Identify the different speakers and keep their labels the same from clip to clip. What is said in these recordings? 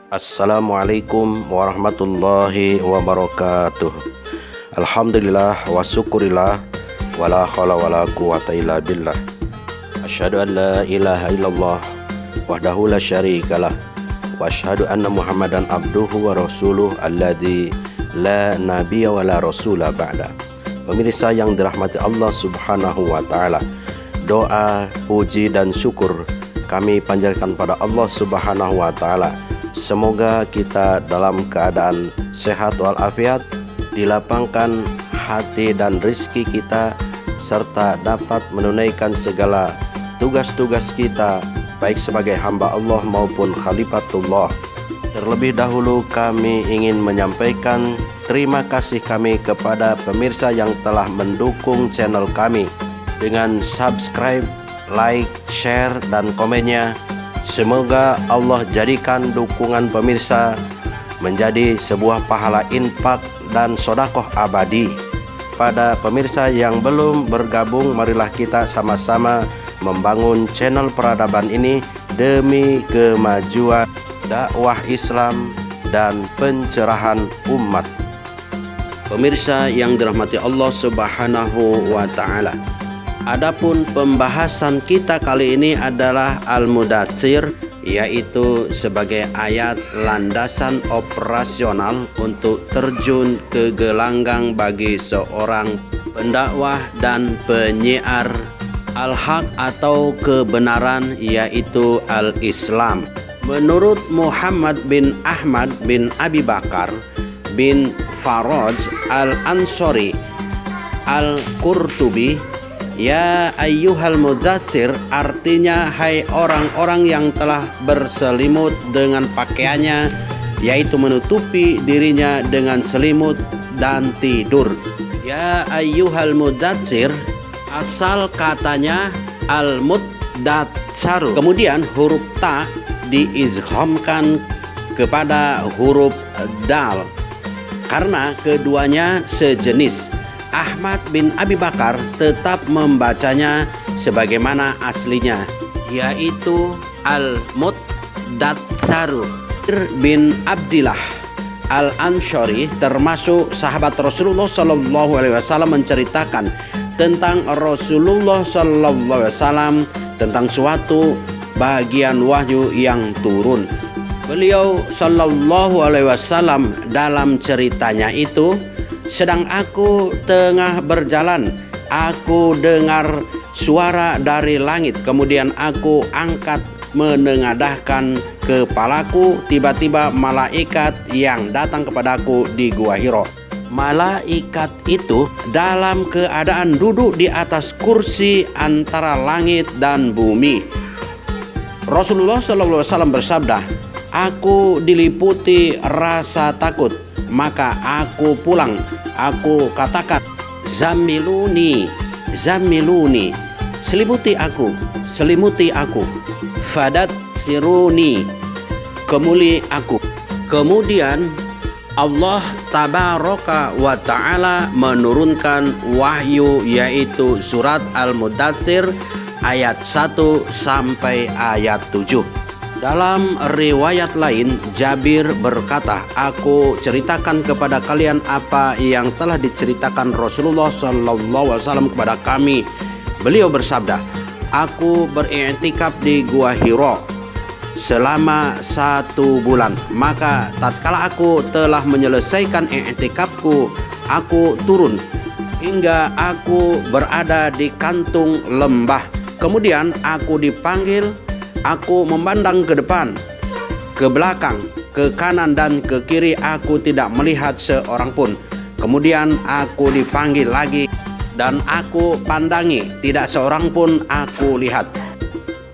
Speaker 1: Assalamualaikum warahmatullahi wabarakatuh. Alhamdulillah wa syukurillah wa la hawla wa la quwata illa billah. Asyhadu an la ilaha illallah wahdahu la syarikalah wa asyhadu anna Muhammadan abduhu wa rasuluh alladzi la nabiyya wa la rasula ba'da. Pemirsa yang dirahmati Allah Subhanahu wa taala, doa, puji dan syukur kami panjatkan pada Allah Subhanahu wa taala. Semoga kita dalam keadaan sehat walafiat, dilapangkan hati dan rizki kita, serta dapat menunaikan segala tugas-tugas kita baik sebagai hamba Allah maupun khalifatullah. Terlebih dahulu kami ingin menyampaikan terima kasih kami kepada pemirsa yang telah mendukung channel kami dengan subscribe, like, share dan komennya. Semoga Allah jadikan dukungan pemirsa menjadi sebuah pahala infak dan sodakoh abadi. Pada pemirsa yang belum bergabung, marilah kita sama-sama membangun channel peradaban ini demi kemajuan dakwah Islam dan pencerahan umat. Pemirsa yang dirahmati Allah Subhanahu wa taala, adapun pembahasan kita kali ini adalah Al-Mudaththir, yaitu sebagai ayat landasan operasional untuk terjun ke gelanggang bagi seorang pendakwah dan penyiar al-haq atau kebenaran, yaitu al-Islam. Menurut Muhammad bin Ahmad bin Abi Bakar bin Faraj al-Ansari al-Qurtubi, ya ayyuhal mudaththir, artinya hai orang-orang yang telah berselimut dengan pakaiannya, yaitu menutupi dirinya dengan selimut dan tidur. Ya ayyuhal mudaththir, asal katanya al-muddatsaru, kemudian huruf ta diizhamkan kepada huruf dal karena keduanya sejenis. Ahmad bin Abi Bakar tetap membacanya sebagaimana aslinya, yaitu al-muddatsaru. Bin Abdillah al-Ansari, termasuk sahabat Rasulullah SAW, menceritakan tentang Rasulullah SAW tentang suatu bagian wahyu yang turun. Beliau SAW dalam ceritanya itu, sedang aku tengah berjalan, aku dengar suara dari langit, kemudian aku angkat menengadahkan kepalaku, tiba-tiba malaikat yang datang kepadaku di Gua Hiro. Malaikat itu dalam keadaan duduk di atas kursi antara langit dan bumi. Rasulullah SAW bersabda, aku diliputi rasa takut, maka aku pulang. Aku katakan, zamiluni, zamiluni, selimuti aku, selimuti aku. Fadat siruni, kemuli aku. Kemudian Allah tabaraka wa ta'ala menurunkan wahyu, yaitu surat Al-Mudaththir ayat 1 sampai ayat 7. Dalam riwayat lain, Jabir berkata, aku ceritakan kepada kalian apa yang telah diceritakan Rasulullah SAW kepada kami. Beliau bersabda, aku beriktikaf di Gua Hiro selama 1 bulan. Maka tatkala aku telah menyelesaikan iktikafku, aku turun hingga aku berada di kantung lembah. Kemudian aku dipanggil. Aku memandang ke depan, ke belakang, ke kanan dan ke kiri. Aku tidak melihat seorang pun. Kemudian aku dipanggil lagi dan aku pandangi, tidak seorang pun aku lihat.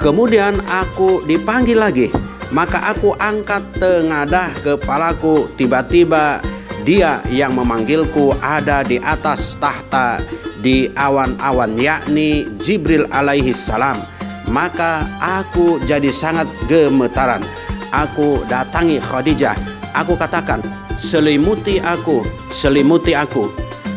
Speaker 1: Kemudian aku dipanggil lagi, maka aku angkat tengadah kepalaku. Tiba-tiba dia yang memanggilku ada di atas tahta di awan-awan, yakni Jibril alaihi salam. Maka aku jadi sangat gemetaran. Aku datangi Khadijah. Aku katakan, selimuti aku, selimuti aku,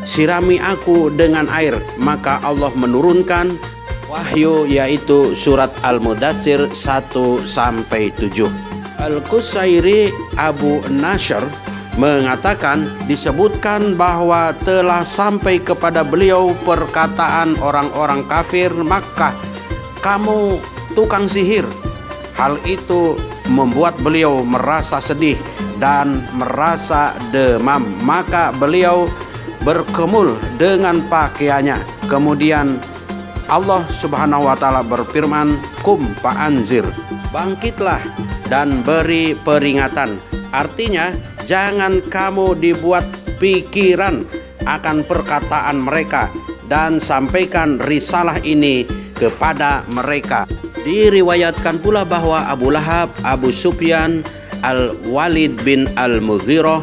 Speaker 1: sirami aku dengan air. Maka Allah menurunkan wahyu, yaitu surat Al-Mudaththir 1 sampai 7. Al-Qusairi Abu Nashr mengatakan, disebutkan bahwa telah sampai kepada beliau perkataan orang-orang kafir Makkah, "Kamu tukang sihir." Hal itu membuat beliau merasa sedih dan merasa demam. Maka beliau berkemul dengan pakaiannya. Kemudian Allah Subhanahu wa taala berfirman, "Kum fa'anzir." Bangkitlah dan beri peringatan. Artinya, jangan kamu dibuat pikiran akan perkataan mereka dan sampaikan risalah ini kepada mereka. Diriwayatkan pula bahwa Abu Lahab, Abu Sufyan, Al-Walid bin Al-Mughirah,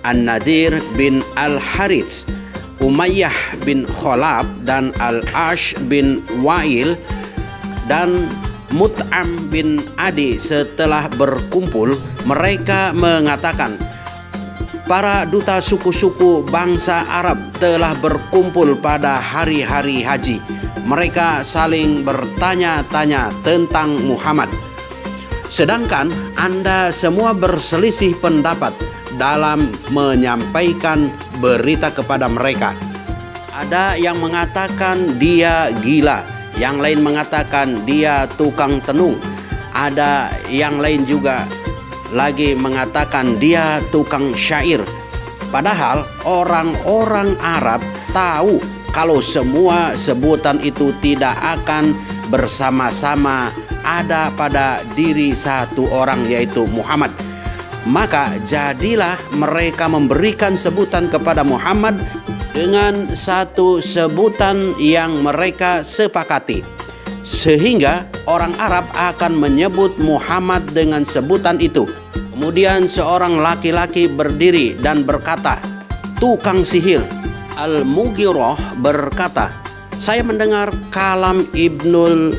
Speaker 1: An-Nadir bin Al-Harits, Umayyah bin Khalaf, dan Al-Ash bin Wa'il, dan Mut'am bin Adi setelah berkumpul, mereka mengatakan, para duta suku-suku bangsa Arab telah berkumpul pada hari-hari haji. Mereka saling bertanya-tanya tentang Muhammad, sedangkan Anda semua berselisih pendapat dalam menyampaikan berita kepada mereka. Ada yang mengatakan dia gila, yang lain mengatakan dia tukang tenung, ada yang lain juga lagi mengatakan dia tukang syair. Padahal orang-orang Arab tahu kalau semua sebutan itu tidak akan bersama-sama ada pada diri satu orang, yaitu Muhammad. Maka jadilah mereka memberikan sebutan kepada Muhammad dengan satu sebutan yang mereka sepakati, sehingga orang Arab akan menyebut Muhammad dengan sebutan itu. Kemudian seorang laki-laki berdiri dan berkata, "Tukang sihir." Al-Mughirah berkata, "Saya mendengar kalam Ibnul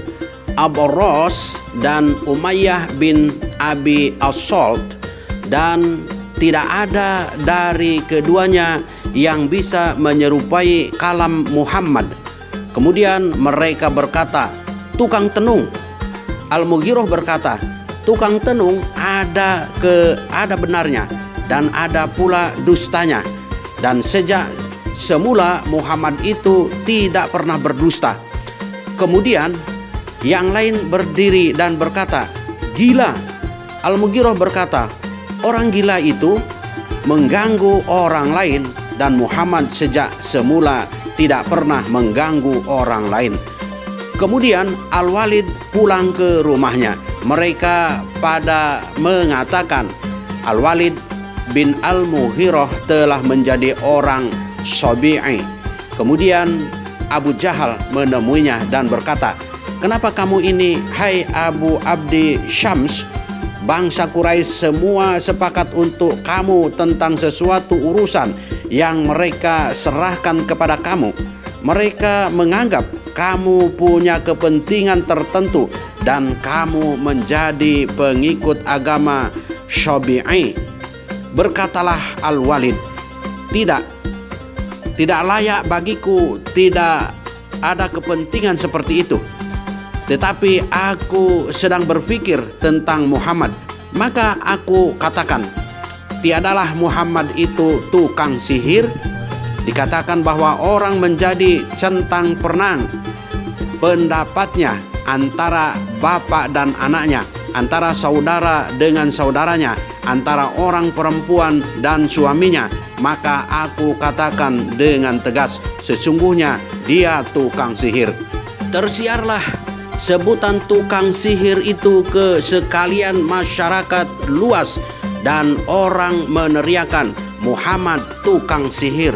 Speaker 1: Abarros dan Umayyah bin Abi As-Salt, dan tidak ada dari keduanya yang bisa menyerupai kalam Muhammad." Kemudian mereka berkata, "Tukang tenung." Al-Mughirah berkata, "Tukang tenung ada benarnya dan ada pula dustanya, dan sejak semula Muhammad itu tidak pernah berdusta." Kemudian yang lain berdiri dan berkata, "Gila." Al-Mughirah berkata, "Orang gila itu mengganggu orang lain, dan Muhammad sejak semula tidak pernah mengganggu orang lain." Kemudian Al-Walid pulang ke rumahnya. Mereka pada mengatakan Al-Walid bin Al-Mughirah telah menjadi orang Sabi'i. Kemudian Abu Jahal menemuinya dan berkata, "Kenapa kamu ini, hai Abu Abdi Syams? Bangsa Quraisy semua sepakat untuk kamu tentang sesuatu urusan yang mereka serahkan kepada kamu. Mereka menganggap kamu punya kepentingan tertentu dan kamu menjadi pengikut agama Syafi'i." Berkatalah Al-Walid, Tidak layak bagiku, tidak ada kepentingan seperti itu. Tetapi aku sedang berpikir tentang Muhammad. Maka aku katakan, tiadalah Muhammad itu tukang sihir. Dikatakan bahwa orang menjadi centang perenang pendapatnya antara bapak dan anaknya, antara saudara dengan saudaranya, antara orang perempuan dan suaminya. Maka aku katakan dengan tegas, sesungguhnya dia tukang sihir. Tersiarlah sebutan tukang sihir itu ke sekalian masyarakat luas, dan orang meneriakan, "Muhammad tukang sihir."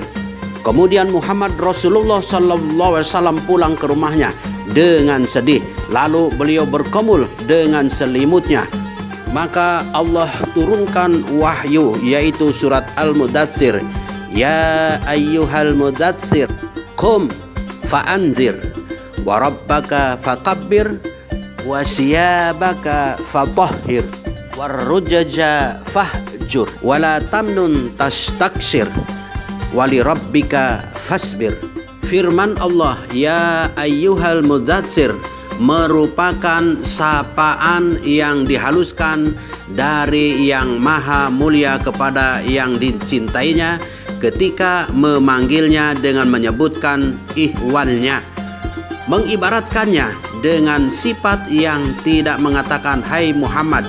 Speaker 1: Kemudian Muhammad Rasulullah SAW pulang ke rumahnya dengan sedih. Lalu beliau berkumul dengan selimutnya. Maka Allah turunkan wahyu, yaitu surat Al-Mudatsir. "Ya ayyuhal mudatsir, qum fa'anzir, wa rabbaka fakabbir, wa siyabaka fatahhir, warrujaja fahjur, wa la tamnun tastaksir, wa li rabbika fasbir." Firman Allah, "Ya ayyuhal mudatsir,"
Speaker 2: merupakan sapaan yang dihaluskan dari Yang Maha Mulia kepada yang dicintainya ketika memanggilnya dengan menyebutkan ihwalnya, mengibaratkannya dengan sifat yang tidak mengatakan hai Muhammad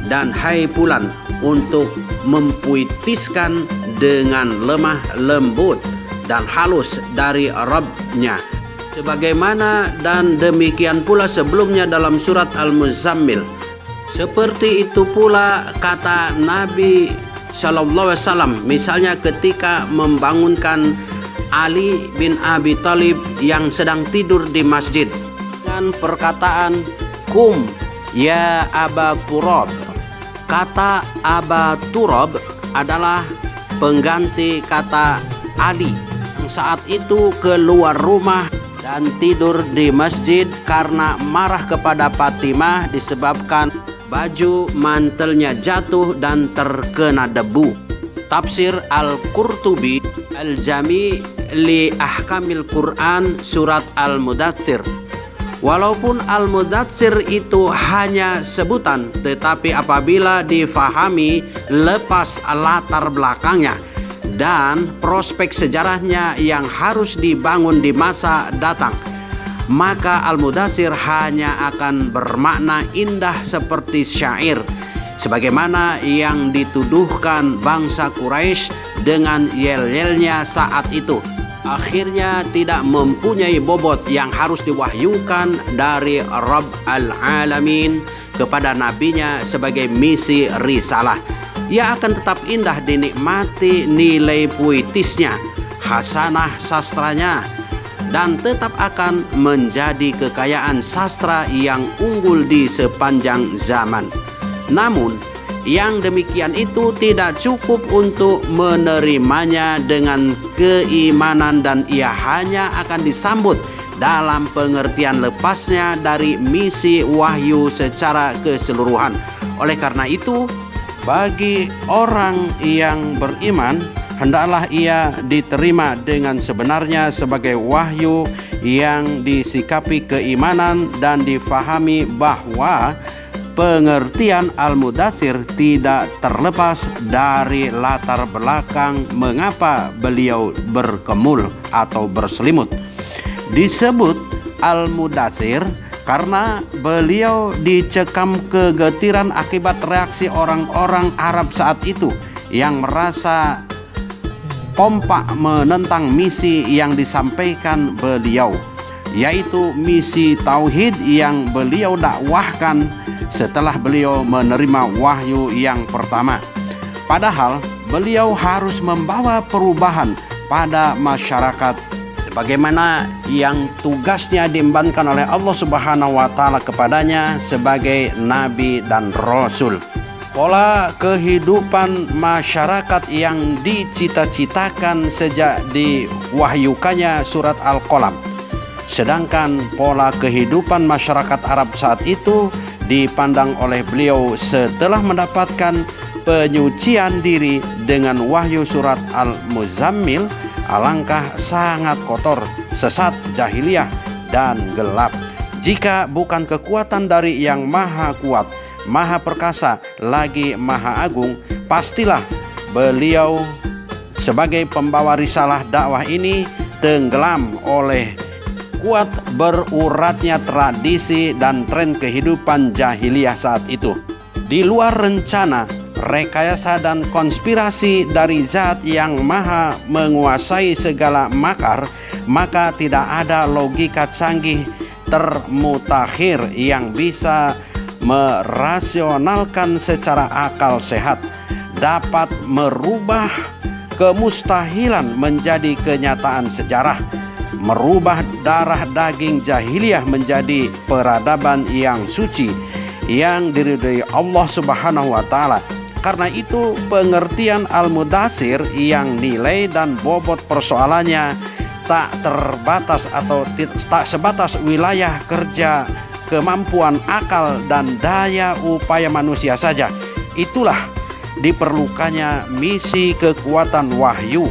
Speaker 2: dan hai Fulan untuk mempuitiskan dengan lemah lembut dan halus dari Rabb-Nya, sebagaimana dan demikian pula sebelumnya dalam surat Al-Muzammil. Seperti itu pula kata Nabi Sallallahu Alaihi Wasallam, misalnya ketika membangunkan Ali bin Abi Thalib yang sedang tidur di masjid dengan perkataan kum ya Aba Turab. Kata Aba Turab adalah pengganti kata Ali yang saat itu keluar rumah dan tidur di masjid karena marah kepada Fatimah disebabkan baju mantelnya jatuh dan terkena debu. Tafsir Al-Qurtubi Al-Jami' li Ahkamil Quran surat Al-Mudatsir. Walaupun Al-Mudatsir itu hanya sebutan, tetapi apabila difahami lepas latar belakangnya dan prospek sejarahnya yang harus dibangun di masa datang, maka Al-Mudatsir hanya akan bermakna indah seperti syair, sebagaimana yang dituduhkan bangsa Quraisy dengan yel-yelnya saat itu. Akhirnya tidak mempunyai bobot yang harus diwahyukan dari Rabb al-Alamin kepada nabinya sebagai misi risalah. Ia akan tetap indah dinikmati nilai puitisnya, hasanah sastranya, dan tetap akan menjadi kekayaan sastra yang unggul di sepanjang zaman. Namun, yang demikian itu tidak cukup untuk menerimanya dengan keimanan dan ia hanya akan disambut dalam pengertian lepasnya dari misi wahyu secara keseluruhan. Oleh karena itu, bagi orang yang beriman, hendaklah ia diterima dengan sebenarnya sebagai wahyu yang disikapi keimanan dan difahami bahwa pengertian Al-Mudatsir tidak terlepas dari latar belakang mengapa beliau berkemul atau berselimut. Disebut Al-Mudatsir karena beliau dicekam kegetiran akibat reaksi orang-orang Arab saat itu yang merasa kompak menentang misi yang disampaikan beliau, yaitu misi tauhid yang beliau dakwahkan setelah beliau menerima wahyu yang pertama. Padahal beliau harus membawa perubahan pada masyarakat sebagaimana yang tugasnya diembankan oleh Allah Subhanahu wa taala kepadanya sebagai nabi dan rasul. Pola kehidupan masyarakat yang dicita-citakan sejak diwahyukannya surat Al-Qalam. Sedangkan pola kehidupan masyarakat Arab saat itu dipandang oleh beliau setelah mendapatkan penyucian diri dengan wahyu surat Al-Muzammil, alangkah sangat kotor, sesat, jahiliyah, dan gelap. Jika bukan kekuatan dari Yang Maha Kuat, Maha Perkasa, lagi Maha Agung, pastilah beliau sebagai pembawa risalah dakwah ini tenggelam oleh kuat beruratnya tradisi dan tren kehidupan jahiliyah saat itu. Di luar rencana, rekayasa dan konspirasi dari Zat yang Maha menguasai segala makar, maka tidak ada logika canggih termutakhir yang bisa merasionalkan secara akal sehat dapat merubah kemustahilan menjadi kenyataan sejarah, merubah darah daging jahiliyah menjadi peradaban yang suci yang diridhai Allah Subhanahu wa taala. Karena itu pengertian Al-Mudatsir yang nilai dan bobot persoalannya tak terbatas atau tak sebatas wilayah kerja, kemampuan akal dan daya upaya manusia saja. Itulah diperlukannya misi kekuatan wahyu.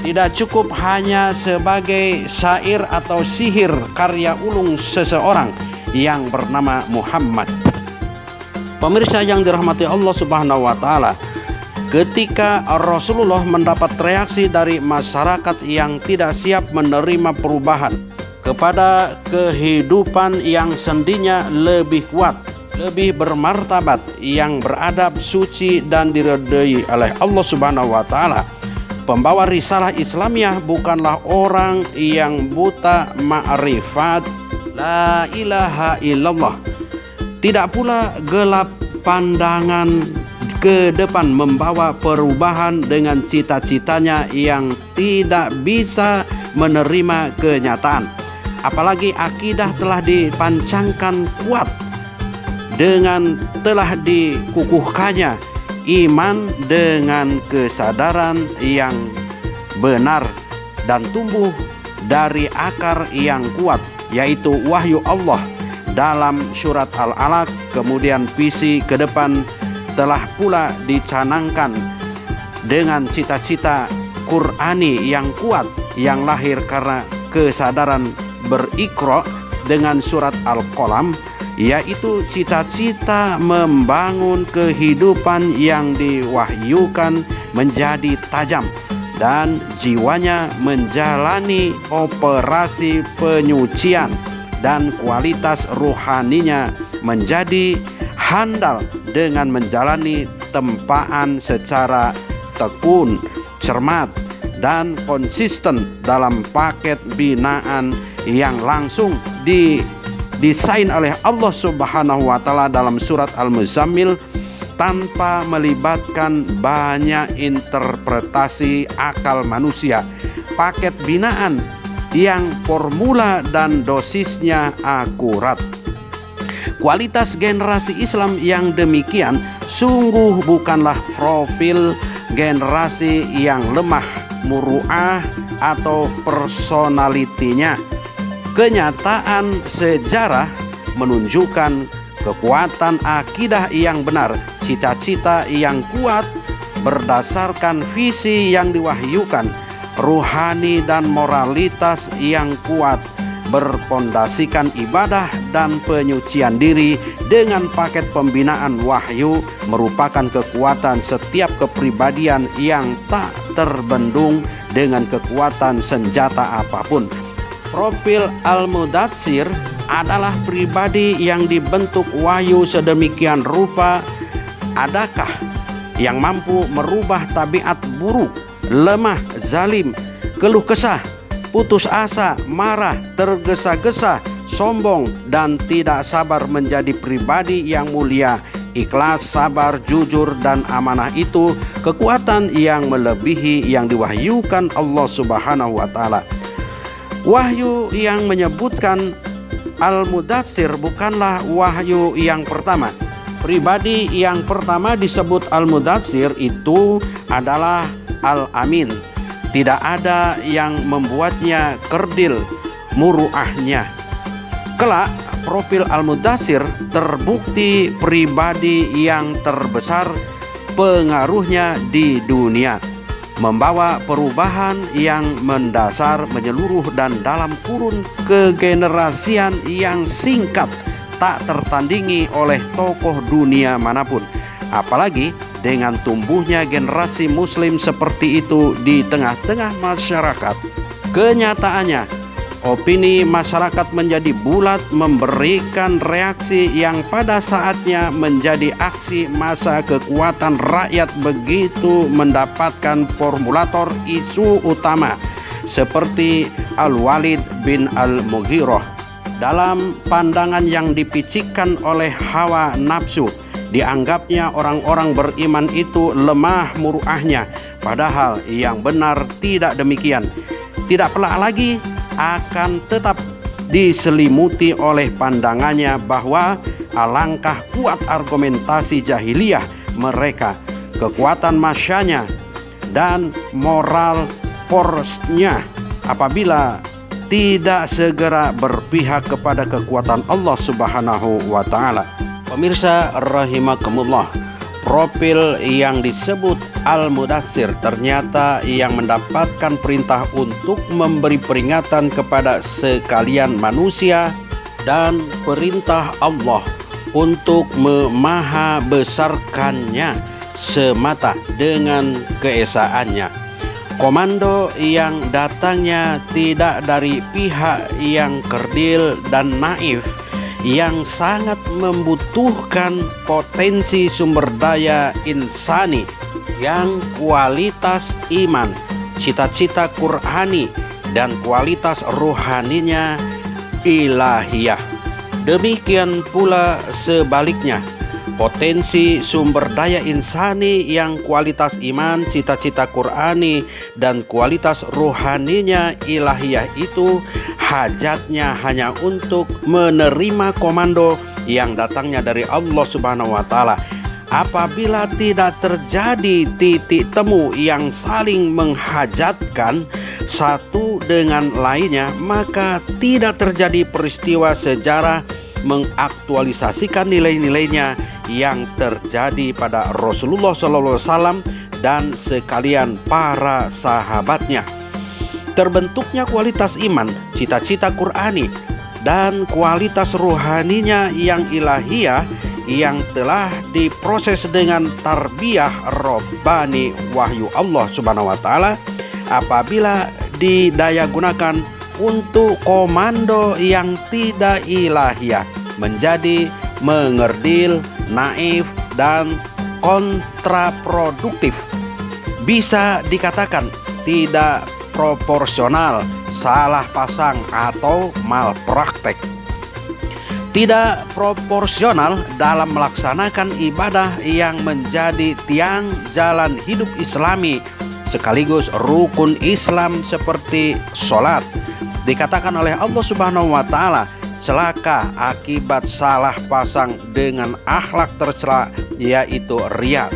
Speaker 2: Tidak cukup hanya sebagai syair atau sihir karya ulung seseorang yang bernama Muhammad. Pemirsa yang dirahmati Allah Subhanahu wa taala, ketika Rasulullah mendapat reaksi dari masyarakat yang tidak siap menerima perubahan kepada kehidupan yang sendinya lebih kuat, lebih bermartabat, yang beradab, suci dan diridhai oleh Allah Subhanahu wa taala, pembawa risalah Islamiyah bukanlah orang yang buta ma'rifat la ilaha illallah, tidak pula gelap pandangan ke depan membawa perubahan dengan cita-citanya yang tidak bisa menerima kenyataan. Apalagi akidah telah dipancangkan kuat dengan telah dikukuhkannya iman dengan kesadaran yang benar dan tumbuh dari akar yang kuat, yaitu wahyu Allah dalam surat Al-Alaq. Kemudian visi ke depan telah pula dicanangkan dengan cita-cita Qur'ani yang kuat yang lahir karena kesadaran berikra dengan surat Al-Qalam, yaitu cita-cita membangun kehidupan yang diwahyukan menjadi tajam dan jiwanya menjalani operasi penyucian dan kualitas rohaninya menjadi handal dengan menjalani tempaan secara tekun, cermat, dan konsisten dalam paket binaan yang langsung didesain oleh Allah Subhanahu wa taala dalam surat Al-Muzammil, tanpa melibatkan banyak interpretasi akal manusia. Paket binaan yang formula dan dosisnya akurat. Kualitas generasi Islam yang demikian sungguh bukanlah profil generasi yang lemah muru'ah atau personalitinya. Kenyataan sejarah menunjukkan kekuatan akidah yang benar, cita-cita yang kuat berdasarkan visi yang diwahyukan, rohani dan moralitas yang kuat berpondasikan ibadah dan penyucian diri dengan paket pembinaan wahyu merupakan kekuatan setiap kepribadian yang tak terbendung dengan kekuatan senjata apapun. Profil Al-Mudatsir adalah pribadi yang dibentuk wahyu sedemikian rupa. Adakah yang mampu merubah tabiat buruk, lemah, zalim, keluh kesah, putus asa, marah, tergesa-gesa, sombong, dan tidak sabar menjadi pribadi yang mulia, ikhlas, sabar, jujur, dan amanah? Itu kekuatan yang melebihi yang diwahyukan Allah Subhanahu wa taala. Wahyu yang menyebutkan Al-Mudatsir bukanlah wahyu yang pertama. Pribadi yang pertama disebut Al-Mudatsir itu adalah Al-Amin. Tidak ada yang membuatnya kerdil muruahnya. Kelak profil Al-Mudatsir terbukti pribadi yang terbesar pengaruhnya di dunia, membawa perubahan yang mendasar menyeluruh dan dalam kurun kegenerasian yang singkat tak tertandingi oleh tokoh dunia manapun. Apalagi dengan tumbuhnya generasi muslim seperti itu di tengah-tengah masyarakat. Kenyataannya, opini masyarakat menjadi bulat memberikan reaksi yang pada saatnya menjadi aksi massa. Kekuatan rakyat begitu mendapatkan formulator isu utama seperti Al-Walid bin Al-Mughirah. Dalam pandangan yang dipicikkan oleh hawa nafsu, dianggapnya orang-orang beriman itu lemah muruahnya, padahal yang benar tidak demikian. Tidak pelak lagi akan tetap diselimuti oleh pandangannya bahwa alangkah kuat argumentasi jahiliyah mereka, kekuatan masyanya, dan moral force-nya apabila tidak segera berpihak kepada kekuatan Allah Subhanahu wa taala. Pemirsa rahimakumullah, profil yang disebut Al-Mudatsir ternyata yang mendapatkan perintah untuk memberi peringatan kepada sekalian manusia dan perintah Allah untuk memahabesarkannya semata dengan keesaannya. Komando yang datangnya tidak dari pihak yang kerdil dan naif, yang sangat membutuhkan potensi sumber daya insani yang kualitas iman, cita-cita Qur'ani, dan kualitas rohaninya ilahiyah. Demikian pula sebaliknya, potensi sumber daya insani yang kualitas iman, cita-cita Qur'ani, dan kualitas rohaninya ilahiyah itu hajatnya hanya untuk menerima komando yang datangnya dari Allah Subhanahu wa Ta'ala. Apabila tidak terjadi titik temu yang saling menghajatkan satu dengan lainnya, maka tidak terjadi peristiwa sejarah mengaktualisasikan nilai-nilainya yang terjadi pada Rasulullah SAW dan sekalian para sahabatnya. Terbentuknya kualitas iman, cita-cita Qur'ani, dan kualitas rohaninya yang ilahiyah yang telah diproses dengan tarbiyah Rabbani wahyu Allah Subhanahu wa Ta'ala apabila didaya gunakan untuk komando yang tidak ilahiyah menjadi mengerdil, naif, dan kontraproduktif. Bisa dikatakan tidak proporsional, salah pasang, atau malpraktek. Tidak proporsional dalam melaksanakan ibadah yang menjadi tiang jalan hidup Islami sekaligus rukun Islam seperti sholat. Dikatakan oleh Allah Subhanahu wa Ta'ala, celaka akibat salah pasang dengan akhlak tercela, yaitu riya.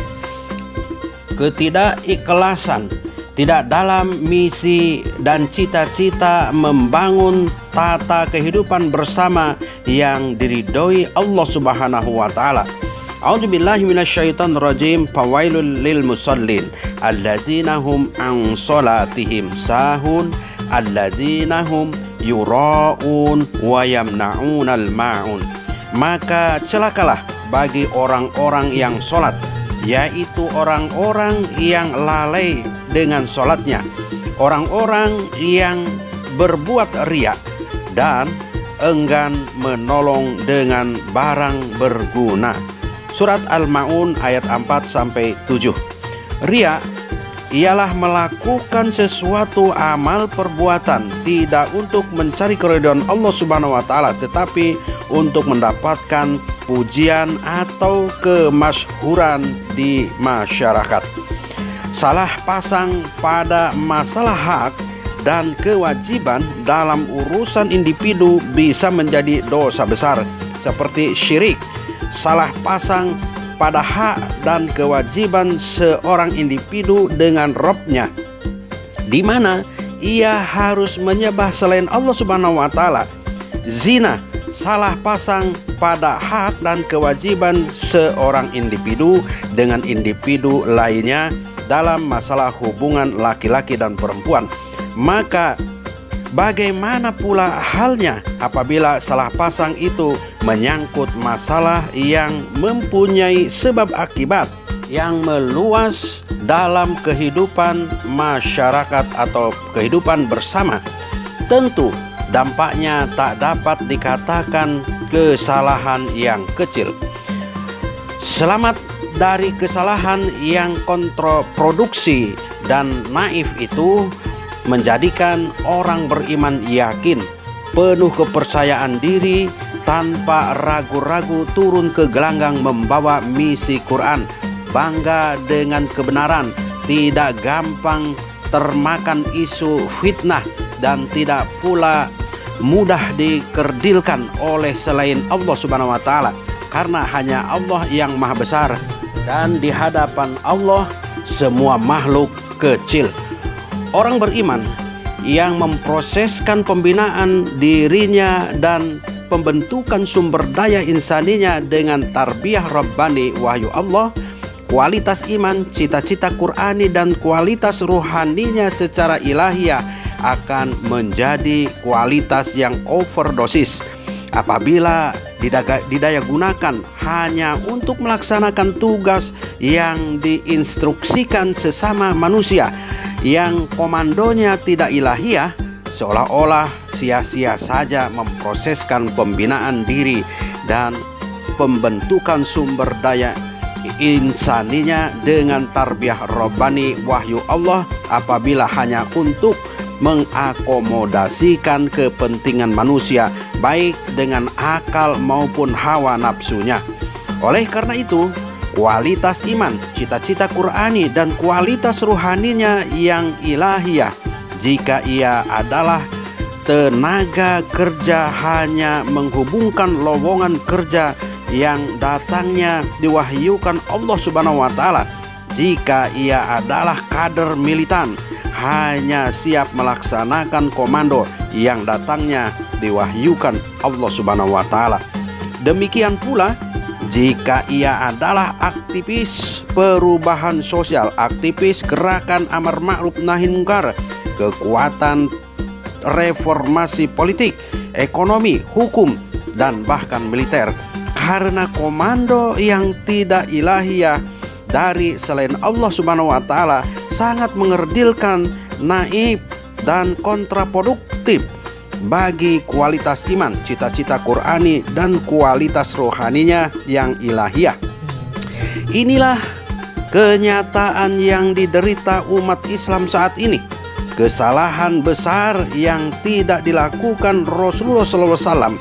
Speaker 2: Ketidakikhlasan tidak dalam misi dan cita-cita membangun tata kehidupan bersama yang diridhoi Allah Subhanahu wa Ta'ala. A'udzubillahi minasyaitonirrajim. Fawailul lil musallin alladzina hum an salatihim sahun alladzina hum yura'un wa yamna'unal ma'un. Maka celakalah bagi orang-orang yang sholat, yaitu orang-orang yang lalai dengan sholatnya, orang-orang yang berbuat riya dan enggan menolong dengan barang berguna. Surat Al-Ma'un ayat 4-7. Riya ialah melakukan sesuatu amal perbuatan tidak untuk mencari keridhaan Allah Subhanahu wa Ta'ala, tetapi untuk mendapatkan pujian atau kemasyhuran di masyarakat. Salah pasang pada masalah hak dan kewajiban dalam urusan individu bisa menjadi dosa besar seperti syirik. Salah pasang pada hak dan kewajiban seorang individu dengan Rabb-nya, di mana ia harus menyembah selain Allah Subhanahu wa Ta'ala. Zina, salah pasang pada hak dan kewajiban seorang individu dengan individu lainnya dalam masalah hubungan laki-laki dan perempuan. Maka bagaimana pula halnya apabila salah pasang itu menyangkut masalah yang mempunyai sebab akibat yang meluas dalam kehidupan masyarakat atau kehidupan bersama? Tentu dampaknya tak dapat dikatakan kesalahan yang kecil. Selamat dari kesalahan yang kontraproduksi dan naif itu menjadikan orang beriman yakin, penuh kepercayaan diri, tanpa ragu-ragu turun ke gelanggang membawa misi Quran, bangga dengan kebenaran, tidak gampang termakan isu fitnah, dan tidak pula mudah dikerdilkan oleh selain Allah Subhanahu wa Ta'ala, karena hanya Allah yang maha besar dan di hadapan Allah semua makhluk kecil. Orang beriman yang memproseskan pembinaan dirinya dan pembentukan sumber daya insaninya dengan tarbiyah Rabbani wahyu Allah, kualitas iman, cita-cita Qur'ani, dan kualitas rohaninya secara ilahiyah akan menjadi kualitas yang overdosis apabila didaya gunakan hanya untuk melaksanakan tugas yang diinstruksikan sesama manusia yang komandonya tidak ilahiyah, seolah-olah sia-sia saja memproseskan pembinaan diri dan pembentukan sumber daya insaninya dengan tarbiyah robbani wahyu Allah apabila hanya untuk mengakomodasikan kepentingan manusia baik dengan akal maupun hawa nafsunya. Oleh karena itu, kualitas iman, cita-cita Qur'ani dan kualitas ruhaninya yang ilahiyah, jika ia adalah tenaga kerja hanya menghubungkan lowongan kerja yang datangnya diwahyukan Allah Subhanahu wa taala, jika ia adalah kader militan hanya siap melaksanakan komando yang datangnya diwahyukan Allah Subhanahu wa taala. Demikian pula jika ia adalah aktivis perubahan sosial, aktivis gerakan amar ma'ruf nahi munkar, kekuatan reformasi politik, ekonomi, hukum, dan bahkan militer, karena komando yang tidak ilahiyah dari selain Allah Subhanahu wa taala sangat mengerdilkan, naib, dan kontraproduktif bagi kualitas iman, cita-cita Qur'ani, dan kualitas rohaninya yang ilahiyah. Inilah kenyataan yang diderita umat Islam saat ini. Kesalahan besar yang tidak dilakukan Rasulullah SAW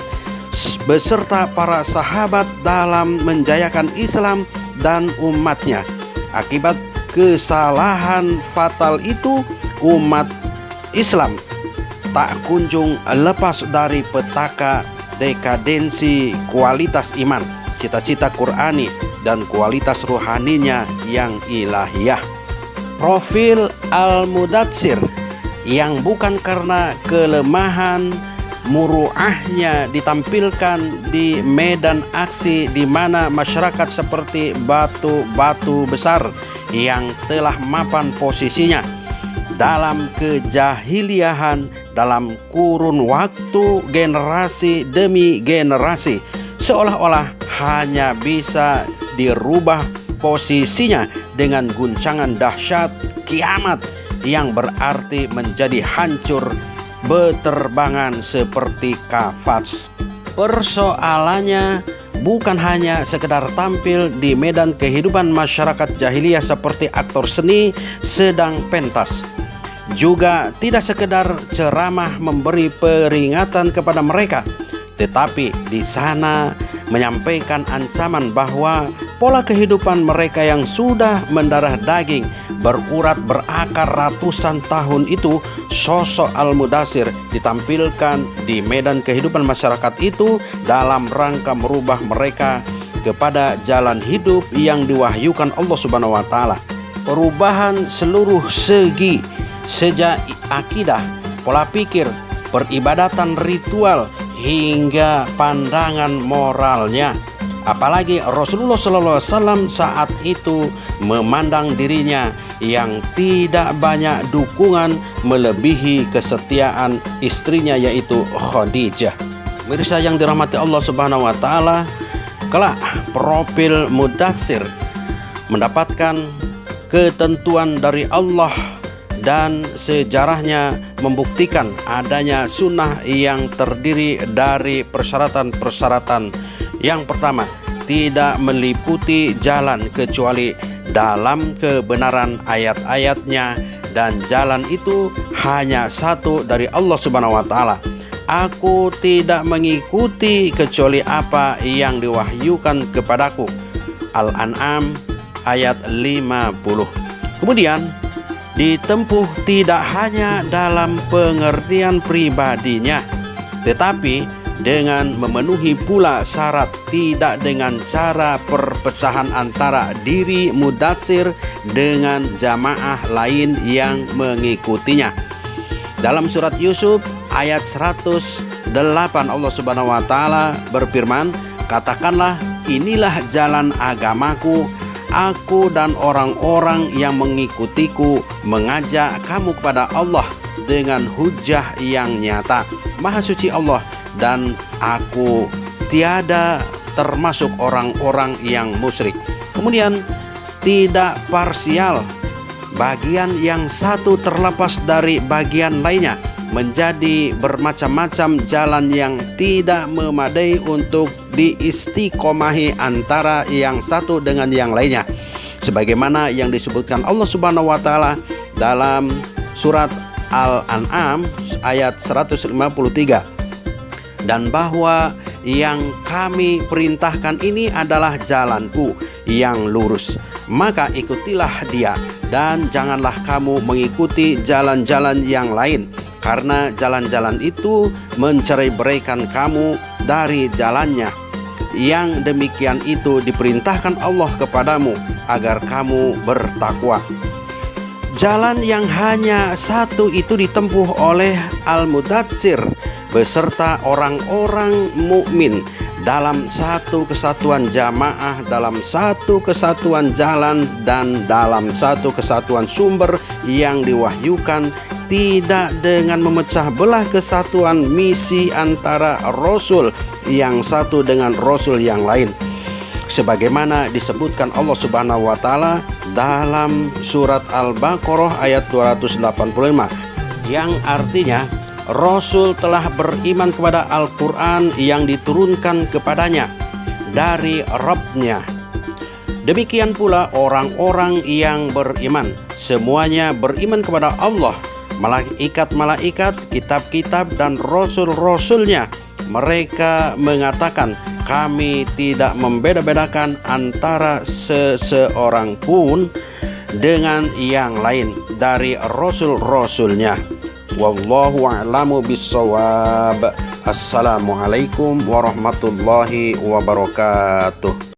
Speaker 2: beserta para sahabat dalam menjayakan Islam dan umatnya. Akibat kesalahan fatal itu, umat Islam tak kunjung lepas dari petaka dekadensi kualitas iman, cita-cita Qur'ani, dan kualitas ruhaninya yang ilahiyah. Profil Al-Mudatsir yang bukan karena kelemahan muruahnya ditampilkan di medan aksi di mana masyarakat seperti batu-batu besar yang telah mapan posisinya dalam kejahiliahan dalam kurun waktu generasi demi generasi, seolah-olah hanya bisa dirubah posisinya dengan guncangan dahsyat kiamat yang berarti menjadi hancur beterbangan seperti kafats. Persoalannya bukan hanya sekedar tampil di medan kehidupan masyarakat jahiliyah seperti aktor seni sedang pentas, juga tidak sekedar ceramah memberi peringatan kepada mereka, tetapi di sana menyampaikan ancaman bahwa pola kehidupan mereka yang sudah mendarah daging berurat berakar ratusan tahun itu, sosok Al-Mudatsir ditampilkan di medan kehidupan masyarakat itu dalam rangka merubah mereka kepada jalan hidup yang diwahyukan Allah Subhanahu wa taala. Perubahan seluruh segi, sejak akidah, pola pikir, peribadatan ritual hingga pandangan moralnya. Apalagi Rasulullah SAW saat itu memandang dirinya yang tidak banyak dukungan melebihi kesetiaan istrinya, yaitu Khadijah. Pemirsa yang dirahmati Allah Subhanahu wa taala, kelak profil Mudatsir mendapatkan ketentuan dari Allah dan sejarahnya membuktikan adanya sunnah yang terdiri dari persyaratan-persyaratan. Yang pertama, tidak meliputi jalan kecuali dalam kebenaran ayat-ayatnya, dan jalan itu hanya satu dari Allah Subhanahu wa taala. Aku tidak mengikuti kecuali apa yang diwahyukan kepadaku. Al-An'am ayat 50. Kemudian ditempuh tidak hanya dalam pengertian pribadinya, tetapi dengan memenuhi pula syarat, tidak dengan cara perpecahan antara diri Mudatsir dengan jamaah lain yang mengikutinya. Dalam surat Yusuf ayat 108 Allah Subhanahu wa taala berfirman, "Katakanlah, inilah jalan agamaku, aku dan orang-orang yang mengikutiku mengajak kamu kepada Allah dengan hujah yang nyata." Maha suci Allah dan aku tiada termasuk orang-orang yang musyrik. Kemudian tidak parsial, bagian yang satu terlepas dari bagian lainnya, menjadi bermacam-macam jalan yang tidak memadai untuk diistiqomahi antara yang satu dengan yang lainnya, sebagaimana yang disebutkan Allah Subhanahu wa taala dalam surat Al-An'am ayat 153, dan bahwa yang kami perintahkan ini adalah jalanku yang lurus, maka ikutilah dia dan janganlah kamu mengikuti jalan-jalan yang lain, karena jalan-jalan itu mencerai-beraikan kamu dari jalannya. Yang demikian itu diperintahkan Allah kepadamu agar kamu bertakwa. Jalan yang hanya satu itu ditempuh oleh Al-Mudatsir beserta orang-orang mukmin dalam satu kesatuan jamaah, dalam satu kesatuan jalan, dan dalam satu kesatuan sumber yang diwahyukan, tidak dengan memecah belah kesatuan misi antara Rasul yang satu dengan Rasul yang lain, sebagaimana disebutkan Allah Subhanahu wa taala dalam surat Al-Baqarah ayat 285, yang artinya Rasul telah beriman kepada Al-Quran yang diturunkan kepadanya dari Rabb-nya. Demikian pula orang-orang yang beriman, semuanya beriman kepada Allah, malaikat-malaikat, kitab-kitab, dan rasul-rasulnya. Mereka mengatakan, kami tidak membeda-bedakan antara seseorang pun dengan yang lain dari rasul-rasulnya. Wallahu a'lamu bissawab. Assalamualaikum warahmatullahi wabarakatuh.